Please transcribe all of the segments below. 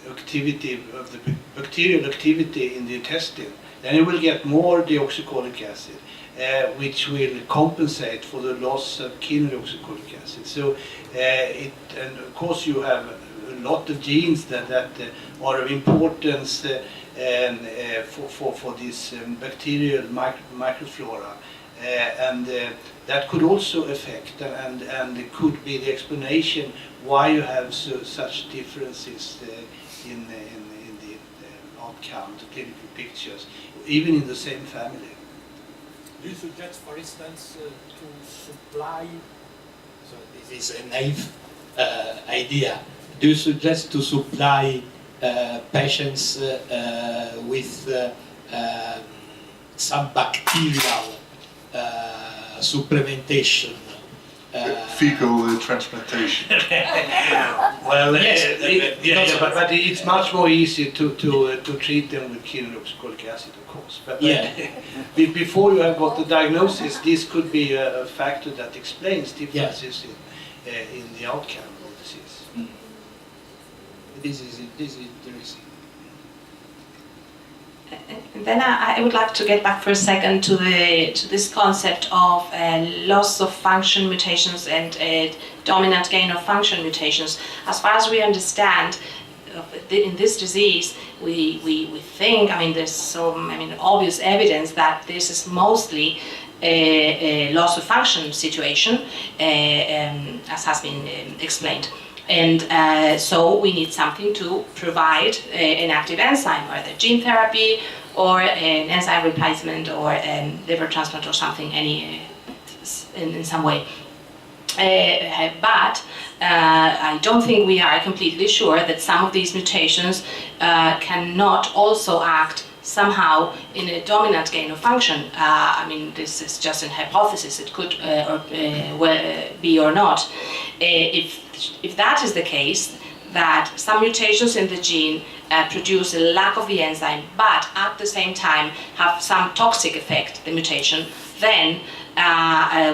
activity of the bacterial activity in the intestine, then you will get more deoxycholic acid, which will compensate for the loss of ketodeoxycholic acid. So, and of course you have a lot of genes that are of importance for this bacterial microflora, and that could also affect and it could be the explanation why you have such differences in the outcome, the clinical pictures, even in the same family. Do you suggest, for instance, to supply, so this is a naive idea, do you suggest to supply patients with some bacterial supplementation? Fecal transplantation. Well, yes, but it's much more easy to treat them with ketodeoxycholic acid, of course. But before you have got the diagnosis, this could be a factor that explains differences in the outcome of the disease. Mm. This is interesting. And then I would like to get back for a second to this concept of loss of function mutations and dominant gain of function mutations. As far as we understand, in this disease, we think, I mean, there's some obvious evidence that this is mostly a loss of function situation, as has been explained. And so we need something to provide an active enzyme, either gene therapy or an enzyme replacement or liver transplant or something, in some way. But I don't think we are completely sure that some of these mutations cannot also act somehow in a dominant gain of function. I mean, this is just an hypothesis. It could be or not. If that is the case, that some mutations in the gene produce a lack of the enzyme, but at the same time have some toxic effect, the mutation, then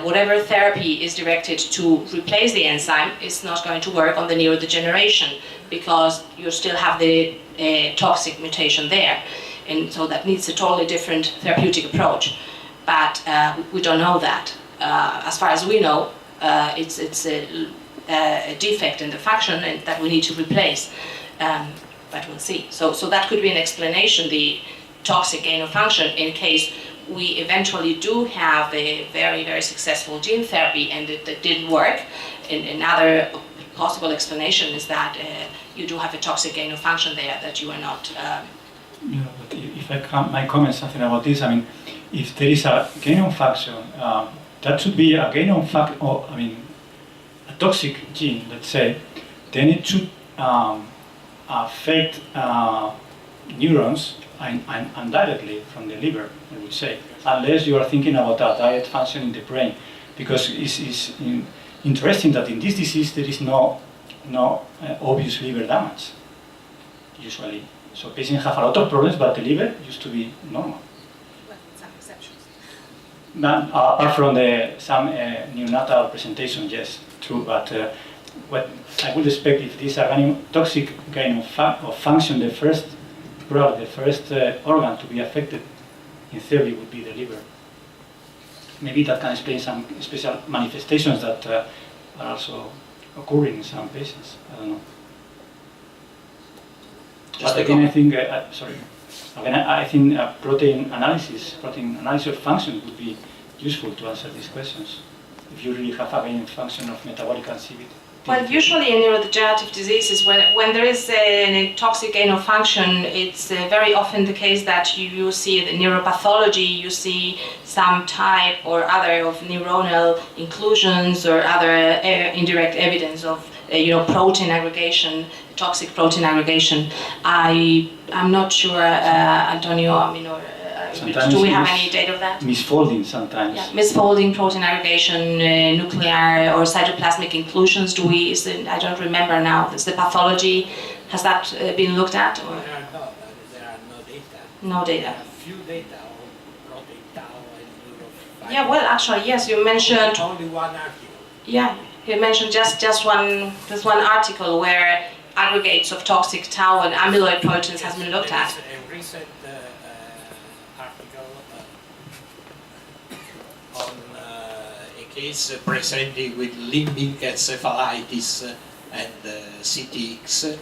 whatever therapy is directed to replace the enzyme is not going to work on the neurodegeneration, because you still have the toxic mutation there. And so that needs a totally different therapeutic approach. But we don't know that. As far as we know, it's a defect in the function and that we need to replace. But we'll see. So that could be an explanation, the toxic gain of function, in case we eventually do have a very, very successful gene therapy and it didn't work. And another possible explanation is that you do have a toxic gain of function there that you are not... Yeah, but if I might comment something about this, I mean, if there is a gain of function, that should be a gain of function, a toxic gene, let's say, then it should affect neurons indirectly from the liver, I would say, unless you are thinking about a direct function in the brain, because it's interesting that in this disease there is no obvious liver damage, usually. So patients have a lot of problems, but the liver used to be normal. Well, some exceptions. Apart from some neonatal presentation, yes, true. But what I would expect, if this is a toxic gain of function, the first organ to be affected, in theory, would be the liver. Maybe that can explain some special manifestations that are also occurring in some patients. I don't know. But again, I think, I think protein analysis of function would be useful to answer these questions, if you really have a gain function of metabolic activity. Well, usually in neurodegenerative diseases, when there is a toxic gain of function, it's very often the case that you see the neuropathology, you see some type or other of neuronal inclusions or other indirect evidence of protein aggregation, toxic protein aggregation. I'm not sure, Antonio, do we have any data of that? Misfolding sometimes. Yeah, misfolding, protein aggregation, nuclear or cytoplasmic inclusions. I don't remember now. Is the pathology, has that been looked at? Or? There are no data. No data. There are few data on protein tau and neurophyte. Yeah, well, actually, yes, you mentioned. Only one article. Yeah, you mentioned just one article where aggregates of toxic tau and amyloid proteins has been looked at. There is a recent article on a case presented with limbic encephalitis and CTX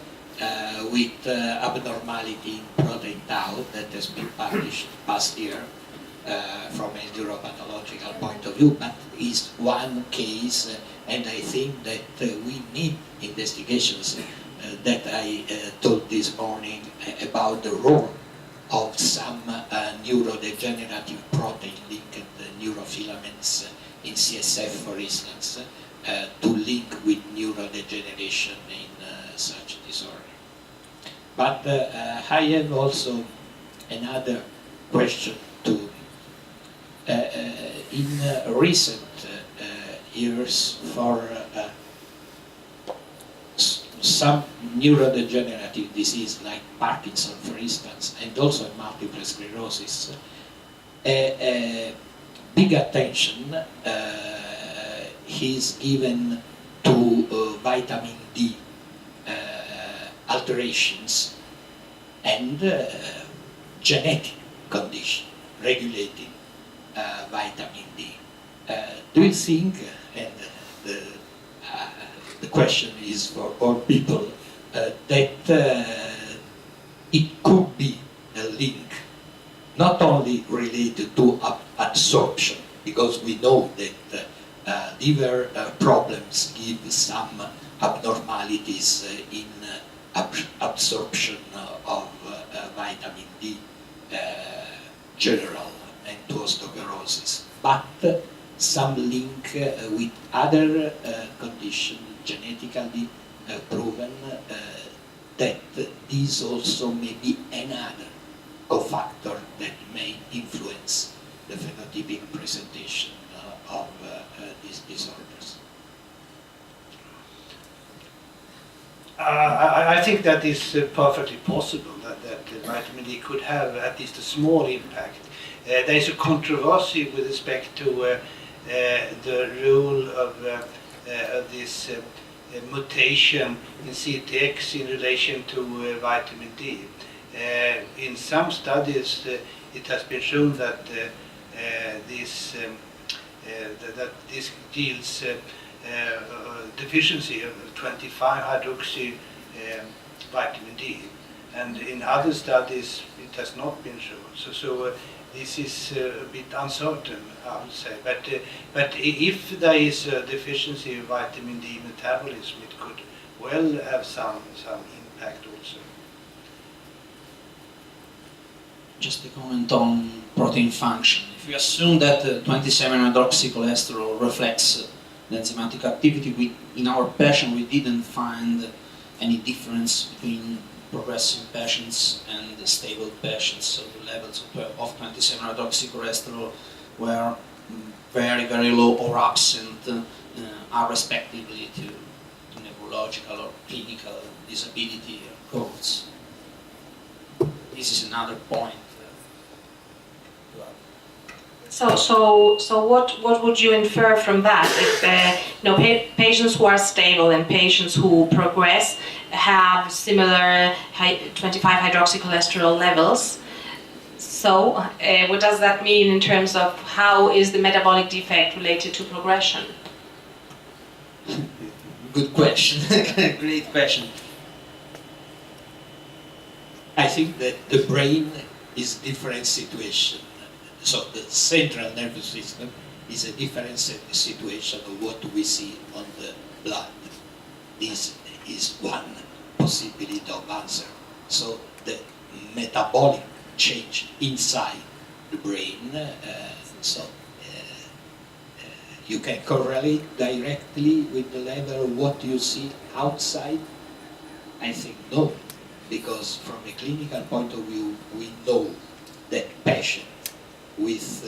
with abnormality in protein tau that has been published past year from a neuropathological point of view, but is one case, and I think that we need investigations that I told this morning about the role of some neurodegenerative protein-linked neurofilaments in CSF, for instance, to link with neurodegeneration in such disorder. But I have also another question too. In recent years, for some neurodegenerative disease like Parkinson, for instance, and also multiple sclerosis, big attention is given to vitamin D alterations and genetic condition regulating vitamin D. Do you think, and the question is for all people, that it could be a link not only related to absorption, because we know that liver problems give some abnormalities in absorption of vitamin D general and to osteoporosis, but some link with other conditions genetically proven that this also may be another cofactor that may influence the phenotypic presentation of these disorders. I think that is perfectly possible, that vitamin D could have at least a small impact. There is a controversy with respect to the role of this mutation in CTX in relation to vitamin D. In some studies, it has been shown that this yields deficiency of 25-hydroxy vitamin D, and in other studies it has not been shown. So this is a bit uncertain, I would say. But if there is a deficiency of vitamin D metabolism, it could well have some impact also. Just a comment on protein function. If we assume that 27-hydroxycholesterol reflects the enzymatic activity, in our patient we didn't find any difference between progressing patients and the stable patients. So the levels of 27-hydroxycholesterol were very, very low or absent, are respectively to neurological or clinical disability codes. This is another point. So what would you infer from that? If patients who are stable and patients who progress have similar 25-hydroxycholesterol levels, so what does that mean in terms of how is the metabolic defect related to progression? Good question. Great question. I think that the brain is different situation. So the central nervous system is a different situation of what we see on the blood. This is one possibility of answer. So the metabolic change inside the brain, you can correlate directly with the level of what you see outside? I think no, because from a clinical point of view, we know that patients with,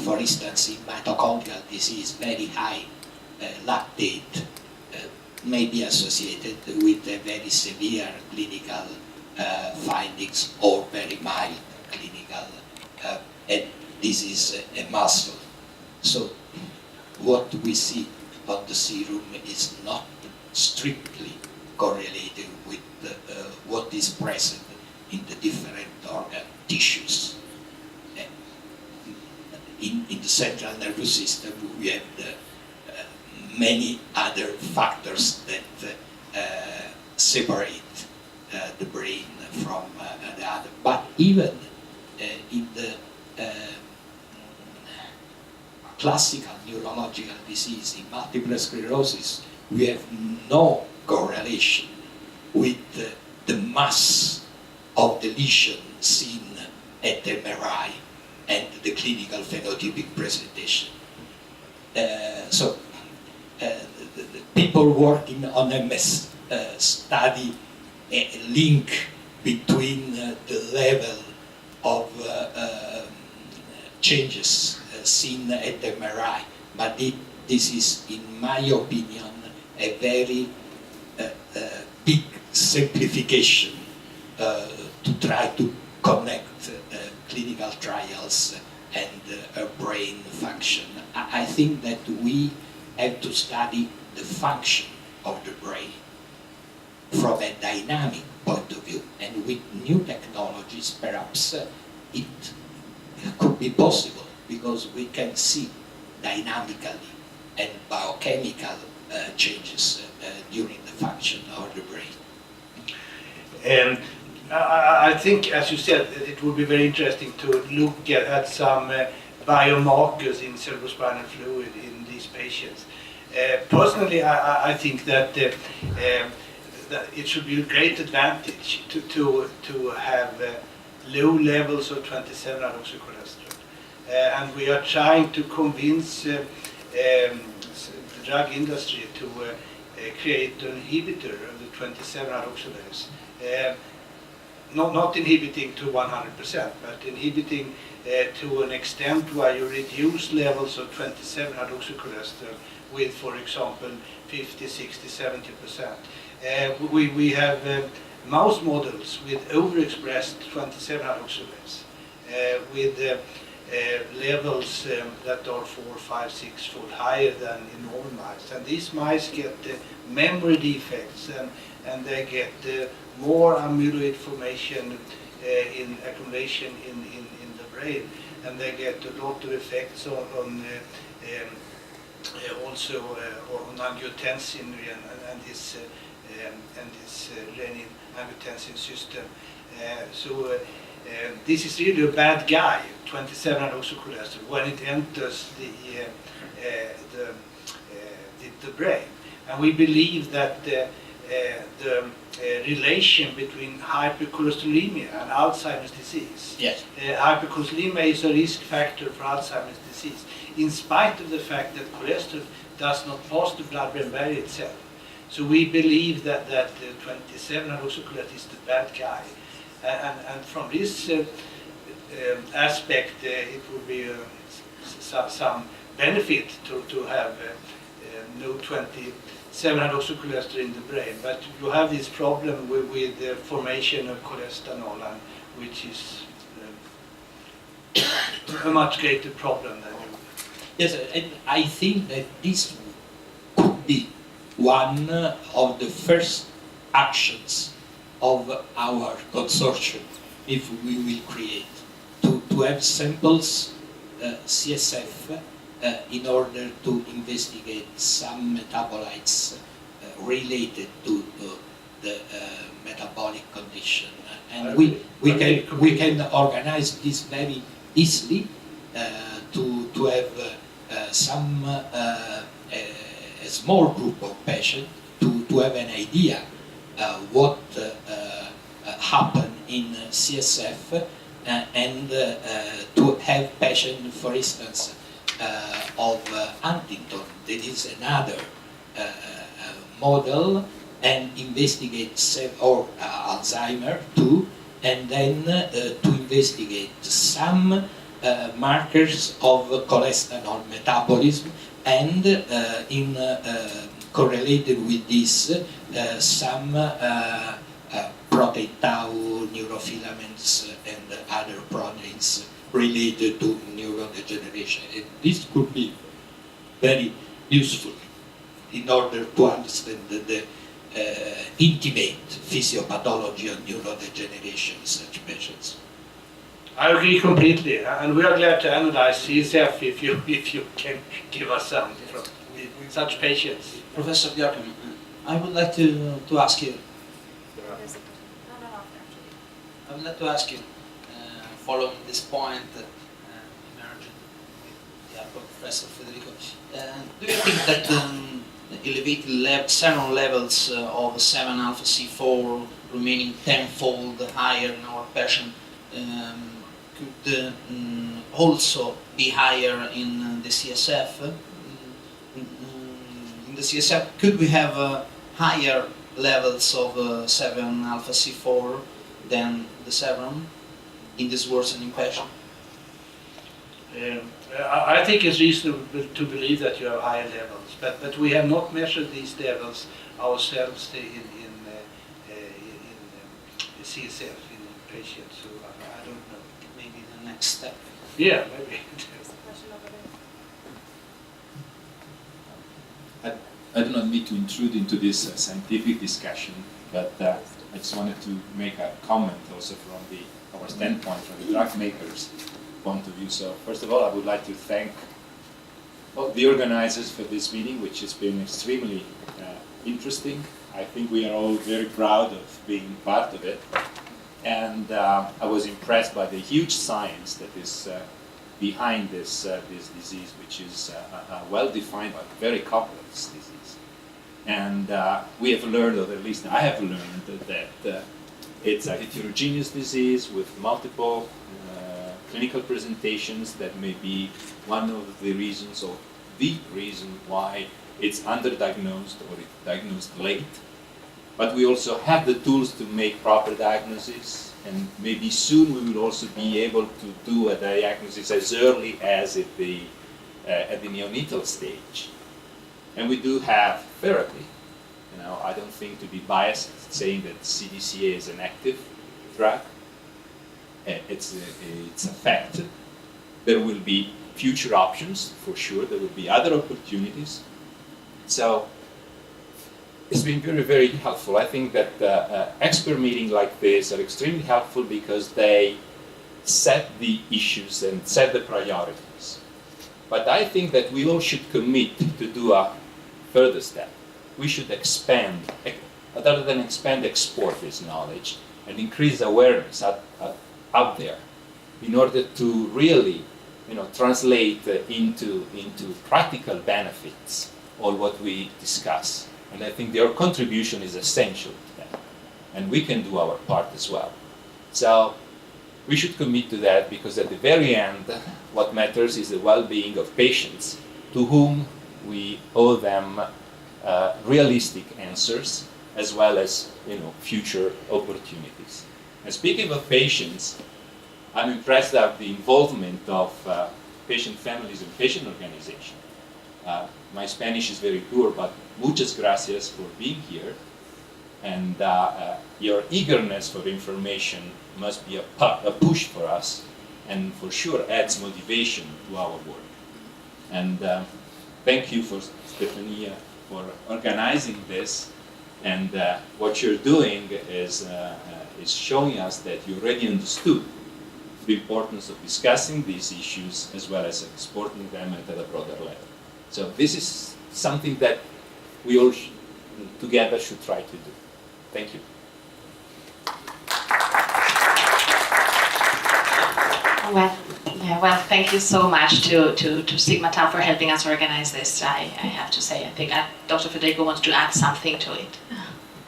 for instance, in mitochondrial disease, very high lactate may be associated with a very severe clinical findings or very mild clinical, and this is a muscle. So what we see on the serum is not strictly correlated with what is present in the different organ tissues. In the central nervous system, we have many other factors that separate the brain from the other. But even in the classical neurological disease, in multiple sclerosis, we have no correlation with the mass of the lesion seen at MRI and the clinical phenotypic presentation. So the people working on MS study a link between the level of changes seen at MRI, but this is, in my opinion, a very big simplification to try to connect clinical trials and brain function. I think that we have to study the function of the brain from a dynamic point of view, and with new technologies perhaps it could be possible, because we can see dynamically and biochemical changes during the function of the brain. I think, as you said, it would be very interesting to look at some biomarkers in cerebrospinal fluid in these patients. Personally, I think that it should be a great advantage to have low levels of 27-hydroxycholesterol. And we are trying to convince the drug industry to create an inhibitor of the 27-hydroxylase. Not inhibiting to 100%, but inhibiting to an extent where you reduce levels of 27-hydroxycholesterol with, for example, 50, 60, 70%. We have mouse models with overexpressed 27-hydroxylase with levels that are 4, 5, 6-fold higher than in normal mice. And these mice get memory defects and they get more amyloid formation in accumulation in the brain, and they get a lot of effects on also on angiotensin and this renin-angiotensin system. So this is really a bad guy, 27-hydroxycholesterol, when it enters the brain. And we believe that the relation between hypercholesterolemia and Alzheimer's disease. Yes. Hypercholesterolemia is a risk factor for Alzheimer's disease, in spite of the fact that cholesterol does not pass the blood-brain barrier itself. So we believe that 27-hydroxycholesterol is the bad guy. And from this aspect, it would be some benefit to have no 27-hydroxycholesterol in the brain. But you have this problem with the formation of cholestanol, which is a much greater problem than you. Yes, and I think that this could be one of the first actions of our consortium, if we will create, to have samples CSF in order to investigate some metabolites related to the metabolic condition. And we can organize this very easily to have some a small group of patients to have an idea what happened in CSF and to have patients, for instance, of Huntington, that is another model, and investigate or Alzheimer too, and then to investigate some markers of cholesterol metabolism, and in correlated with this some protein tau neurofilaments and other proteins related to neurodegeneration. And this could be very useful. in order to understand the intimate physiopathology and neurodegeneration in such patients. I agree completely, and we are glad to analyze CSF if you can give us some from such patients. Professor Giacomo, I would like to ask you. I would like to ask you, following this point emerged with the Professor Federico, do you think that elevated serum levels of 7-alpha-C4 remaining tenfold higher in our patient could also be higher in the CSF? In the CSF, could we have higher levels of 7-alpha-C4 than the serum in this worsening patient? I think it's reasonable to believe that you have higher levels, but we have not measured these levels ourselves in CSF in patients, so I don't know. Maybe the next step. Yeah, maybe. I do not need to intrude into this scientific discussion, but I just wanted to make a comment also from our standpoint, from the drug makers' point of view. So first of all, I would like to thank the organizers for this meeting, which has been extremely interesting. I think we are all very proud of being part of it. And I was impressed by the huge science that is behind this disease, which is a well-defined but very complex disease. And we have learned, or at least I have learned, that it's a heterogeneous disease with multiple clinical presentations that may be one of the reasons, or the reason why it's underdiagnosed or it's diagnosed late. But we also have the tools to make proper diagnosis, and maybe soon we will also be able to do a diagnosis as early as at the neonatal stage. And we do have therapy. You know, I don't think to be biased saying that CDCA is an active drug. It's a fact. There will be future options, for sure. There will be other opportunities. So it's been very, very helpful. I think that expert meetings like this are extremely helpful because they set the issues and set the priorities. But I think that we all should commit to do a further step. We should expand, rather than expand, export this knowledge and increase awareness out there in order to really, translate into practical benefits all what we discuss. And I think their contribution is essential to that. And we can do our part as well. So we should commit to that because at the very end, what matters is the well-being of patients to whom we owe them realistic answers as well as future opportunities. And speaking of patients, I'm impressed at the involvement of patient families and patient organizations. My Spanish is very poor, but muchas gracias for being here. And your eagerness for information must be a push for us, and for sure adds motivation to our work. And thank you for Stefania for organizing this. And what you're doing is showing us that you already understood the importance of discussing these issues as well as exporting them at a broader level. So this is something that we all together should try to do. Thank you. Well, thank you so much to Sigma Tau for helping us organize this. I have to say, I think Dr. Federico wants to add something to it.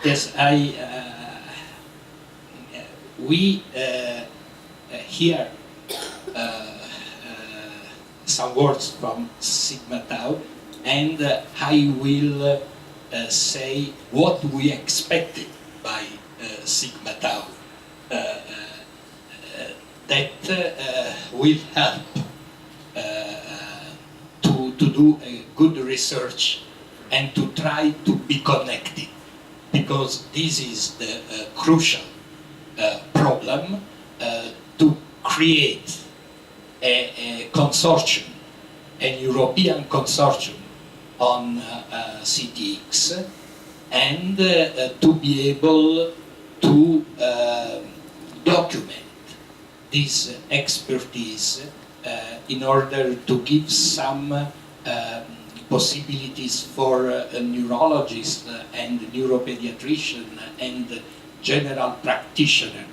Yes, we hear some words from Sigma Tau, and I will say what we expected by Sigma Tau. That will help to do a good research and to try to be connected, because this is the crucial problem, to create a consortium, an European consortium on CTX and to be able to document this expertise in order to give some possibilities for neurologists and neuropediatrician and general practitioner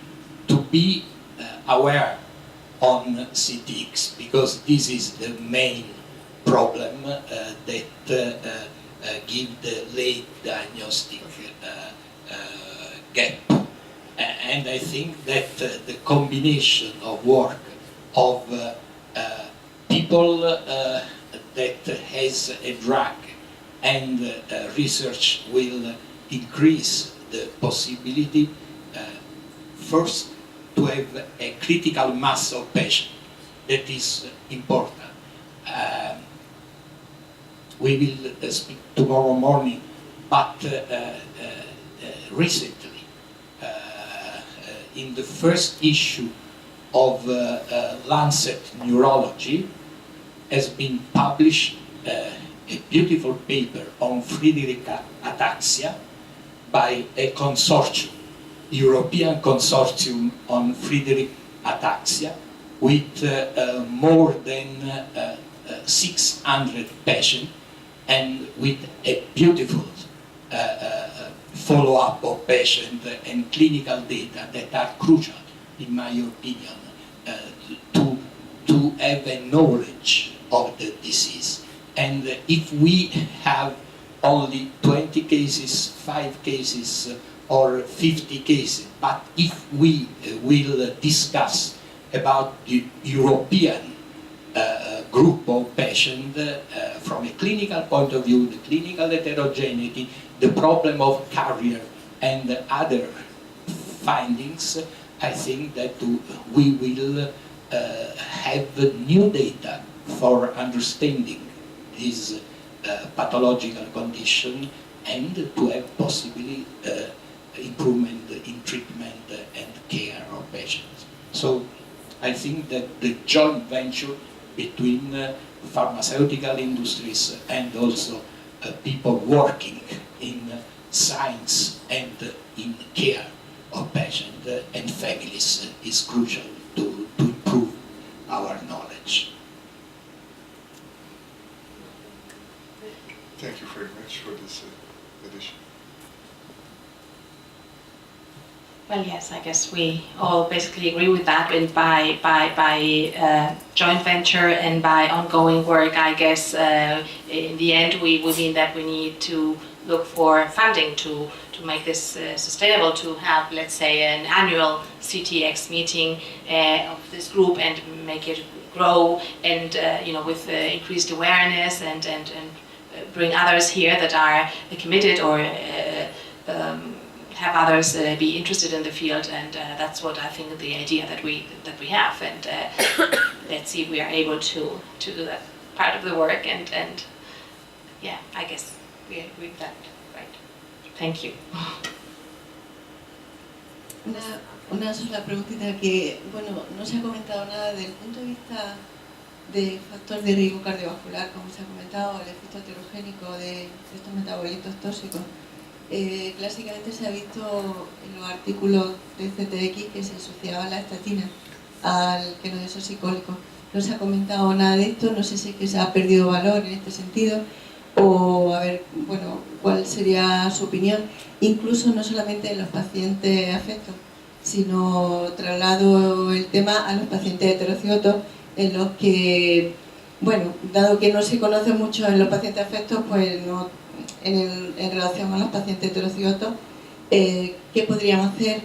to be aware on CTX, because this is the main problem that give the late diagnostic gap. And I think that the combination of work of people that has a drug and research will increase the possibility first to have a critical mass of patients. That is important. We will speak tomorrow morning, but recently, in the first issue of Lancet Neurology, has been published a beautiful paper on Friedreich ataxia by a consortium, European consortium on Friedreich ataxia, with more than 600 patients and with a beautiful follow-up of patients and clinical data that are crucial, in my opinion, to have a knowledge of the disease. And if we have only 20 cases, 5 cases, or 50 cases, but if we will discuss about the European group of patients from a clinical point of view, the clinical heterogeneity, the problem of carrier and other findings, I think that we will have new data for understanding this pathological condition and to have possibly improvement in treatment and care of patients. So I think that the joint venture between pharmaceutical industries and also people working in science and in care of patients and families is crucial to improve our knowledge. Thank you very much for this addition. Well, yes, I guess we all basically agree with that. And by joint venture and by ongoing work, I guess in the end we mean that we need to look for funding to make this sustainable, to have, let's say, an annual CTX meeting of this group and make it grow and with increased awareness and bring others here that are committed or have others be interested in the field, and that's what I think the idea that we have, and let's see if we are able to do that part of the work, and yeah, I guess we agree with that, right? Thank you. Una sola preguntita que, bueno, no se ha comentado nada del punto de vista de factor de riesgo cardiovascular, como se ha comentado, el efecto heterogénico de estos metabolitos tóxicos. Clásicamente se ha visto en los artículos de CTX que se asociaba la estatina al quenodesoxicólico. No se ha comentado nada de esto, no sé si es que se ha perdido valor en este sentido o a ver, bueno, cuál sería su opinión, incluso no solamente en los pacientes afectos, sino traslado el tema a los pacientes heterocigotos en los que, bueno, dado que no se conoce mucho en los pacientes afectos, pues no, en relación a los pacientes heterocigotos, ¿qué podríamos hacer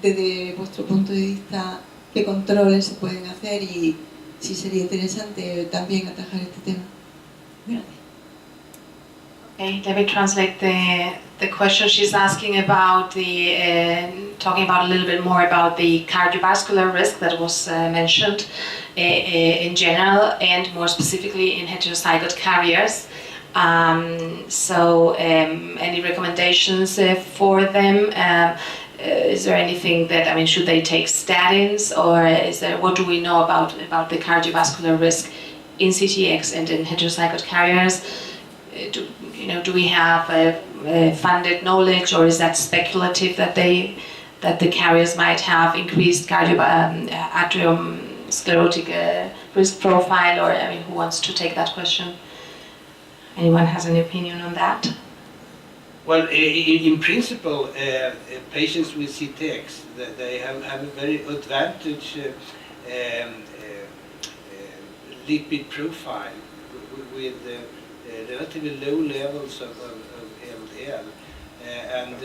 desde vuestro punto de vista? ¿Qué controles se pueden hacer? Y si sería interesante también atajar este tema. Gracias. Okay, let me translate the question. She's asking about talking about a little bit more about the cardiovascular risk that was mentioned in general and more specifically in heterozygote carriers. Any recommendations for them? Is there anything that, I mean, should they take statins, or is there, what do we know about the cardiovascular risk in CTX and in heterozygote carriers? do we have funded knowledge, or is that speculative that the carriers might have increased atherosclerotic risk profile? Or I mean, who wants to take that question? Anyone has any opinion on that? Well, in principle, patients with CTX, they have a very advantage lipid profile with relatively low levels of LDL. And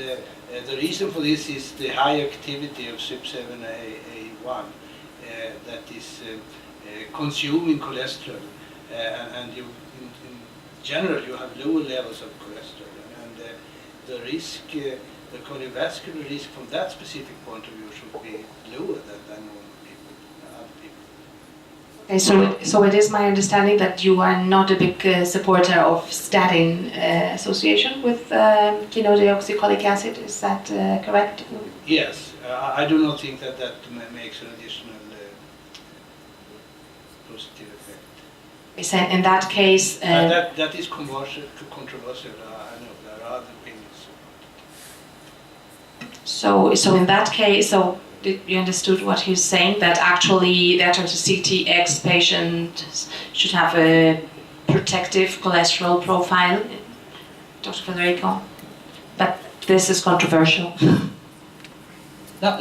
the reason for this is the high activity of CYP7A1 that is consuming cholesterol. And in general, you have lower levels of cholesterol. And the risk, the cardiovascular risk from that specific point of view should be lower than normal people, other people. Okay, so it is my understanding that you are not a big supporter of statin association with chenodeoxycholic acid. Is that correct? Yes, I do not think that makes an additional positive effect. So in that case, that is controversial. I know there are other opinions. So in that case, so you understood what he's saying, that actually that a CTX patient should have a protective cholesterol profile, Dr. Federico? But this is controversial. No,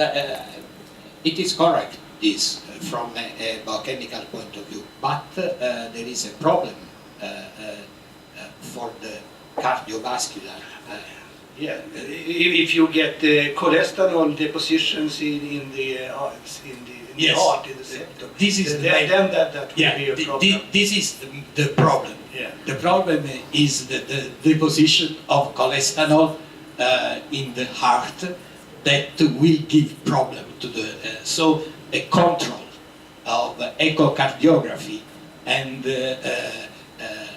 it is correct, this, from a biochemical point of view, but there is a problem for the cardiovascular. Yeah, if you get cholesterol depositions in the heart, in the septum, this is then that will be a problem. This is the problem. Yeah. The problem is the deposition of cholesterol in the heart that will give problem to the so a control of echocardiography and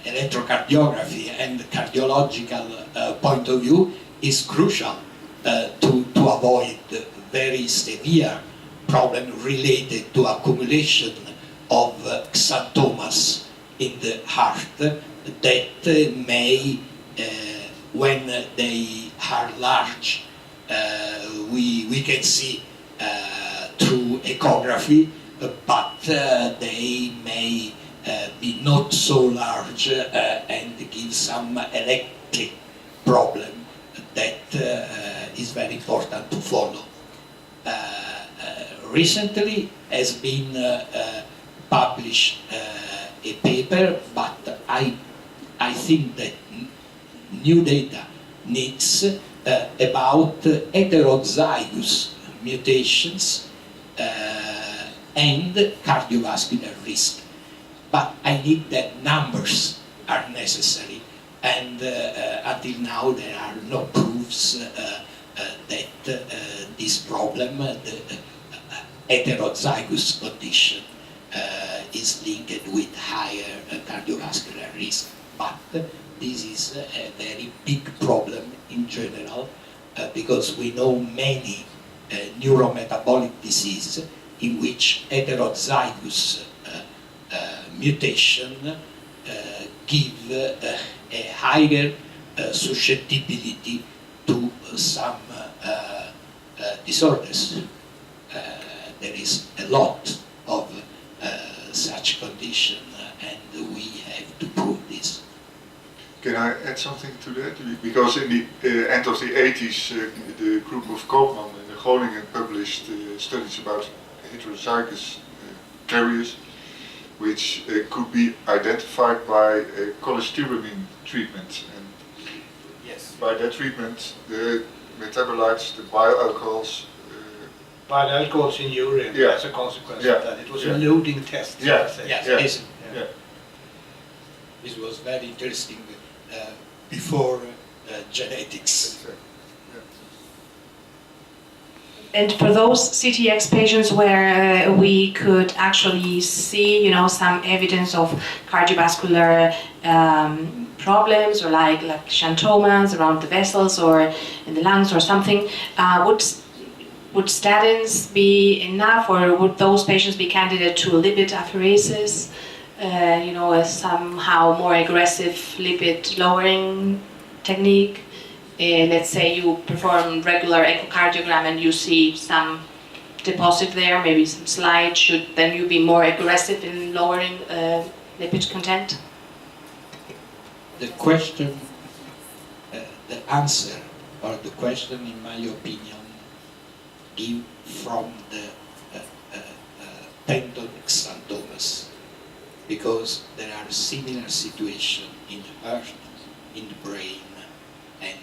electrocardiography and cardiological point of view is crucial to avoid very severe problem related to accumulation of xanthomas in the heart that may, when they are large, we can see through ecography, but they may be not so large and give some electric problem that is very important to follow. Recently has been published a paper, but I think that new data needs about heterozygous mutations and cardiovascular risk. But I think that numbers are necessary, and until now there are no proofs that this problem, the heterozygous condition, is linked with higher cardiovascular risk. But this is a very big problem in general, because we know many neurometabolic diseases in which heterozygous mutation give a higher susceptibility to some disorders. There is a lot of such condition, and we have to prove this. Can I add something to that? Because in the end of the 80s, the group of Koopman and Groningen published studies about heterozygous carriers, which could be identified by cholestyramine treatment. And Yes. by that treatment, the metabolites, the bile alcohols. Bile alcohols in urine, Yeah. as a consequence Yeah. of that. It was Yeah. a loading test. so Yeah. to say. Yes, Yeah. this, this was very interesting before genetics. And for those CTX patients where we could actually see, some evidence of cardiovascular problems, or like xanthomas around the vessels or in the lungs or something, would statins be enough, or would those patients be candidate to lipid apheresis a somehow more aggressive lipid lowering technique. Let's say you perform regular echocardiogram and you see some deposit there, maybe some slide. Should then you be more aggressive in lowering lipid content? The question, the answer, or the question, in my opinion, give from the tendon xanthomas, because there are similar situations in the heart, in the brain, and